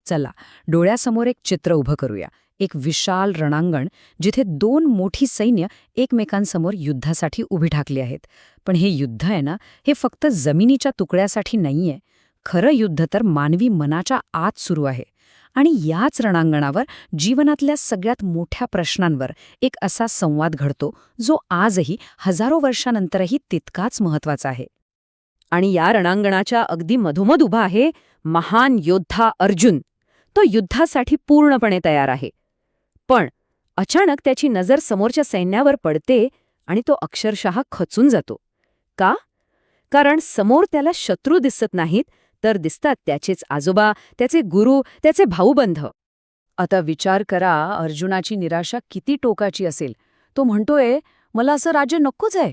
चला डोळ्यासमोर एक चित्र उभं करूया. एक विशाल रणांगण जिथे दोन मोठी सैन्य एकमेकांसमोर युद्धासाठी उभी ठाकली आहेत. पण हे युद्ध आहे ना, हे फक्त जमिनीच्या तुकड्यासाठी नाहीये. खरं युद्ध तर मानवी मनाच्या आत सुरू आहे. आणि याच रणांगणावर जीवनातल्या सगळ्यात मोठ्या प्रश्नांवर एक असा संवाद घडतो जो आजही हजारो वर्षांनंतरही तितकाच महत्वाचा आहे. आणि या रणांगणाच्या अगदी मधोमध उभा आहे महान योद्धा अर्जुन. तो युद्धासाठी पूर्णपणे तयार आहे. पण अचानक त्याची नजर समोरच्या सैन्यावर पडते आणि तो अक्षरशः खचून जातो. का? कारण समोर त्याला शत्रू दिसत नाहीत, तर दिसतात त्याचेच आजोबा, त्याचे गुरु, त्याचे भाऊबंध. आता विचार करा, अर्जुनाची निराशा किती टोकाची असेल. तो म्हणतोय, मला असं राज्य नकोच आहे.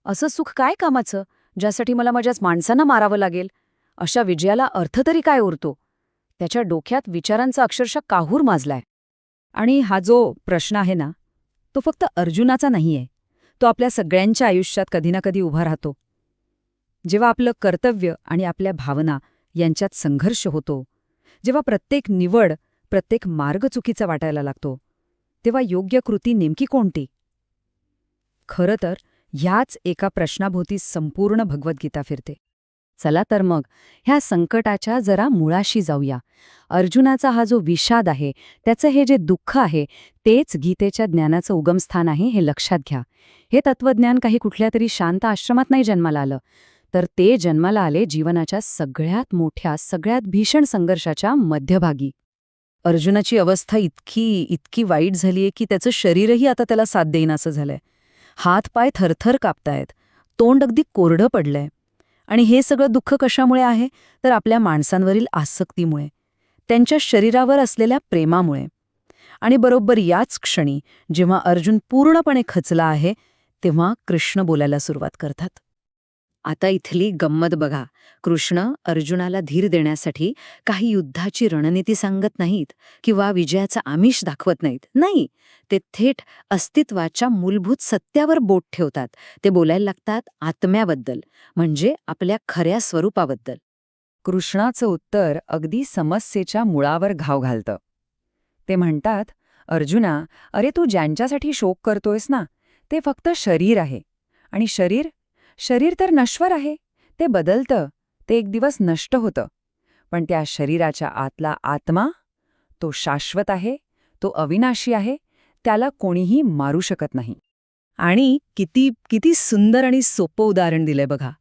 असं सुख काय कामाचं, ज्यासाठी मला माझ्याच माणसांना मारावं लागेल. अशा विजयाला अर्थ तरी काय उरतो? त्याच्या डोक्यात विचारांचा अक्षरशः काहूर माजलाय. आणि हा जो प्रश्न आहे ना, तो फक्त अर्जुनाचा नाहीये. तो आपल्या सगळ्यांच्या आयुष्यात कधी ना कधी उभा राहतो. जेव्हा आपलं कर्तव्य आणि आपल्या भावना यांच्यात संघर्ष होतो, जेव्हा प्रत्येक निवड, प्रत्येक मार्ग चुकीचा वाटायला लागतो, तेव्हा योग्य कृती नेमकी कोणती? खरं तर ह्याच एका प्रश्नाभोवती संपूर्ण भगवद्गीता फिरते. चला तर मग ह्या संकटाच्या जरा मुळाशी जाऊया. अर्जुनाचा हा जो विषाद आहे, त्याचं हे जे दुःख आहे, तेच गीतेच्या ज्ञानाचं उगमस्थान आहे हे लक्षात घ्या. हे तत्वज्ञान काही कुठल्या तरी शांत आश्रमात नाही जन्माला आलं, तर ते जन्माला आले जीवनाच्या सगळ्यात मोठ्या, सगळ्यात भीषण संघर्षाच्या मध्यभागी. अर्जुनाची अवस्था इतकी वाईट झालीये की त्याचं शरीरही आता त्याला साथ देईनासं झालंय. हात-पाय थरथर कापतायत, तोंड अगदी कोरडं पडलंय. आणि हे सगळं दुःख कशामुळे आहे? तर आपल्या माणसांवरील आसक्तीमुळे, त्यांच्या शरीरावर असलेल्या प्रेमामुळे. आणि बरोबर याच क्षणी जेव्हा अर्जुन पूर्णपणे खचला आहे, तेव्हा कृष्ण बोलायला सुरुवात करतात. आता इथली गंमत बघा. कृष्ण अर्जुनाला धीर देण्यासाठी काही युद्धाची रणनीती सांगत नाहीत किंवा विजयाचं आमिष दाखवत नाहीत. नाही, ते थेट अस्तित्वाच्या मूलभूत सत्यावर बोट ठेवतात. ते बोलायला लागतात आत्म्याबद्दल, म्हणजे आपल्या खऱ्या स्वरूपाबद्दल. कृष्णाचं उत्तर अगदी समस्येच्या मुळावर घाव घालतं. ते म्हणतात, अर्जुना, अरे तू ज्यांच्यासाठी शोक करतोयस ना, ते फक्त शरीर आहे. आणि शरीर तर नश्वर आहे. ते बदलतं, ते एक दिवस नष्ट होतं. पण त्या शरीराच्या आतला आत्मा, तो शाश्वत आहे, तो अविनाशी आहे, त्याला कोणीही मारू शकत नाही. आणि किती सुंदर आणि सोपं उदाहरण दिलंय बघा.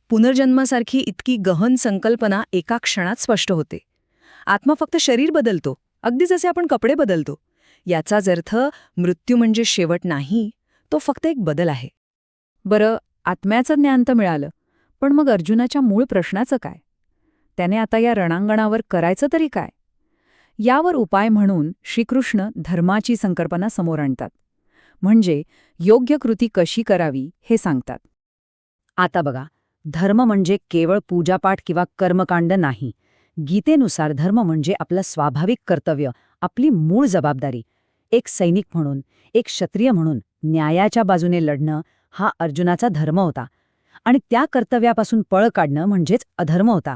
पुनर्जन्मासारखी इतकी गहन संकल्पना एका क्षणात स्पष्ट होते. आत्मा फक्त शरीर बदलतो, अगदी जसे आपण कपडे बदलतो. याचाच अर्थ मृत्यू म्हणजे शेवट नाही, तो फक्त एक बदल आहे. बरं, आत्म्याचं ज्ञान तर मिळालं, पण मग अर्जुनाच्या मूळ प्रश्नाचं काय? त्याने आता या रणांगणावर करायचं तरी काय? यावर उपाय म्हणून श्रीकृष्ण धर्माची संकल्पना समोर आणतात. म्हणजे योग्य कृती कशी करावी हे सांगतात. आता बघा, धर्म म्हणजे केवळ पूजापाठ किंवा कर्मकांड नाही. गीतेनुसार धर्म म्हणजे आपलं स्वाभाविक कर्तव्य, आपली मूळ जबाबदारी. एक सैनिक म्हणून, एक क्षत्रिय म्हणून न्यायाच्या बाजूने लढणं हा अर्जुनाचा धर्म होता. आणि त्या कर्तव्यापासून पळ काढणं म्हणजेच अधर्म होता.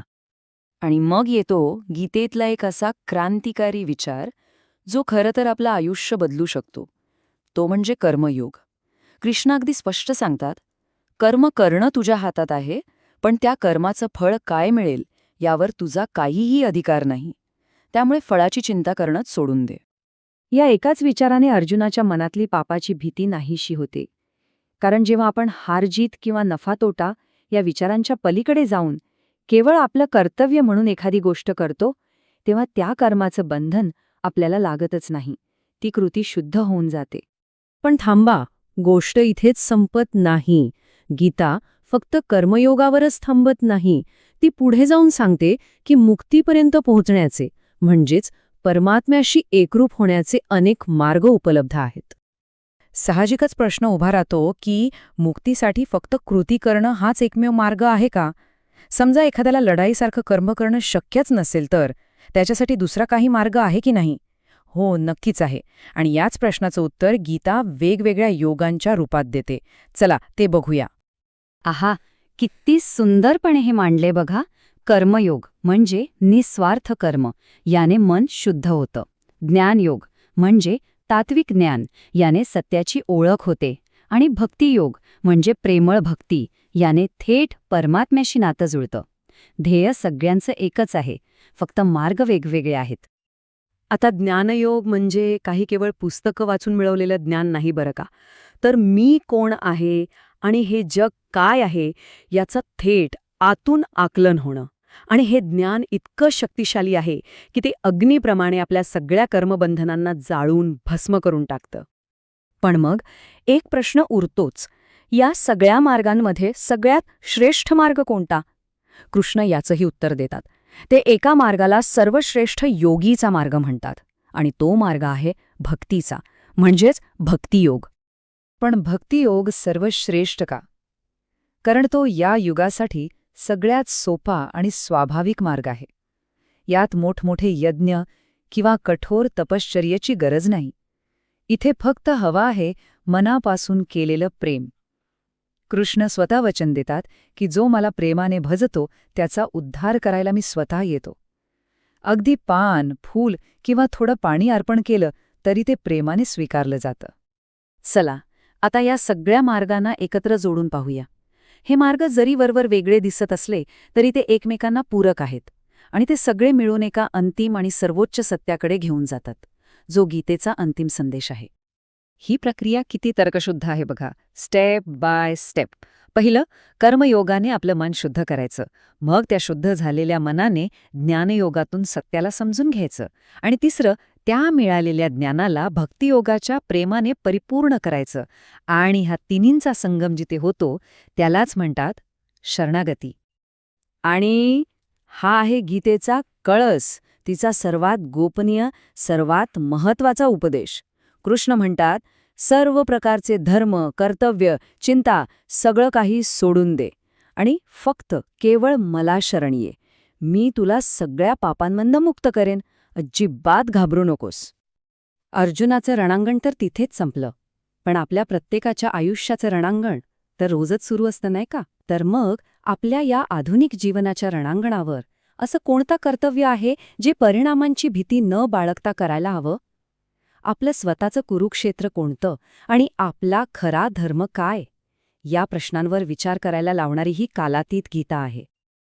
आणि मग येतो गीतेतला एक असा क्रांतिकारी विचार, जो खरं तर आपलं आयुष्य बदलू शकतो. तो म्हणजे कर्मयोग. कृष्ण अगदी स्पष्ट सांगतात, कर्म करणं तुझ्या हातात आहे, पण त्या कर्माचं फळ काय मिळेल यावर तुझा काहीही अधिकार नाही. त्यामुळे फळाची चिंता करणंच सोडून दे. या एकाच विचाराने अर्जुनाच्या मनातली पापाची भीती नाहीशी होते. कारण जेव्हा आपण हार-जीत किंवा नफा-तोटा या विचारांच्या पलीकडे जाऊन केवळ आपलं कर्तव्य म्हणून एखादी गोष्ट करतो, तेव्हा त्या कर्माचं बंधन आपल्याला लागतच नाही. ती कृती शुद्ध होऊन जाते. पण थांबा, गोष्ट इथेच संपत नाही. गीता फक्त कर्मयोगावरच थांबत नाही. ती पुढे जाऊन सांगते की मुक्तीपर्यंत पोहोचण्याचे, म्हणजेच परमात्म्याशी एकरूप होण्याचे अनेक मार्ग उपलब्ध आहेत. साहजिकच प्रश्न उभा राहतो की मुक्तीसाठी फक्त कृती करणं हाच एकमेव मार्ग आहे का? समजा एखाद्याला लढाईसारखं कर्म करणं शक्यच नसेल, तर त्याच्यासाठी दुसरा काही मार्ग आहे की नाही? हो, नक्कीच आहे. आणि याच प्रश्नाचं उत्तर गीता वेगवेगळ्या योगांच्या रूपात देते. चला ते बघूया. आहा, किती सुंदरपणे हे मांडले बघा. कर्मयोग म्हणजे निस्वार्थ कर्म, याने मन शुद्ध होतं. ज्ञानयोग म्हणजे तात्विक ज्ञान, याने सत्याची ओळख होते. आणि भक्तियोग म्हणजे प्रेमळ भक्ती, याने थेट परमात्म्याशी नातं जुळतं. ध्येय सगळ्यांचं एकच आहे, फक्त मार्ग वेगवेगळे आहेत. आता ज्ञानयोग म्हणजे काही केवळ पुस्तकं वाचून मिळवलेलं ज्ञान नाही बरं का, तर मी कोण आहे आणि हे जग काय आहे याचं थेट आतून आकलन होणं. आणि हे ज्ञान इतकं शक्तिशाली आहे की ते अग्नीप्रमाणे आपल्या सगळ्या कर्मबंधनांना जाळून भस्म करून टाकतं. पण मग एक प्रश्न उरतोच, या सगळ्या मार्गांमध्ये सगळ्यात श्रेष्ठ मार्ग कोणता? कृष्ण याचंही उत्तर देतात. ते एका मार्गाला सर्वश्रेष्ठ योगीचा मार्ग म्हणतात आणि तो मार्ग आहे भक्तीचा, म्हणजेच भक्तियोग. पण भक्तियोग सर्वश्रेष्ठ का? कारण तो या युगासाठी सगळ्यात सोपा आणि स्वाभाविक मार्ग आहे. यात मोठमोठे यज्ञ किंवा कठोर तपश्चर्येची गरज नाही. इथे फक्त हवा आहे मनापासून केलेलं प्रेम. कृष्ण स्वतः वचन देतात की जो मला प्रेमाने भजतो त्याचा उद्धार करायला मी स्वतः येतो. अगदी पान, फूल किंवा थोडं पाणी अर्पण केलं तरी ते प्रेमाने स्वीकारलं जातं. चला, आता या सगळ्या मार्गांना एकत्र जोडून पाहूया. हे मार्ग जरी वरवर वेगळे दिसत असले तरी ते एकमेकांना पूरक आहेत आणि ते सगळे मिळून एका अंतिम आणि सर्वोच्च सत्याकडे घेऊन जातात, जो गीतेचा अंतिम संदेश आहे. ही प्रक्रिया किती तर्कशुद्ध आहे बघा, स्टेप बाय स्टेप. पहिलं, कर्मयोगाने आपलं मन शुद्ध करायचं. मग त्या शुद्ध झालेल्या मनाने ज्ञानयोगातून सत्याला समजून घ्यायचं. आणि तिसरं, त्या मिळालेल्या ज्ञानाला भक्तियोगाच्या प्रेमाने परिपूर्ण करायचं. आणि हा तिन्हींचा संगम जिथे होतो त्यालाच म्हणतात शरणागती. आणि हा आहे गीतेचा कळस, तिचा सर्वात गोपनीय, सर्वात महत्वाचा उपदेश. कृष्ण म्हणतात, सर्व प्रकारचे धर्म, कर्तव्य, चिंता सगळं काही सोडून दे आणि फक्त केवळ मला शरण ये. मी तुला सगळ्या पापांमधनं मुक्त करेन. अजिबात घाबरू नकोस. अर्जुनाचं रणांगण तर तिथेच संपलं. पण आपल्या प्रत्येकाच्या आयुष्याचं रणांगण तर रोजच सुरू असतं नाही का? तर मग आपल्या या आधुनिक जीवनाच्या रणांगणावर असं कोणतं कर्तव्य आहे जे परिणामांची भीती न बाळगता करायला हवं? आपलं स्वतःचं कुरुक्षेत्र कोणतं आणि आपला खरा धर्म काय? या प्रश्नांवर विचार करायला लावणारी ही कालातीत गीता आहे.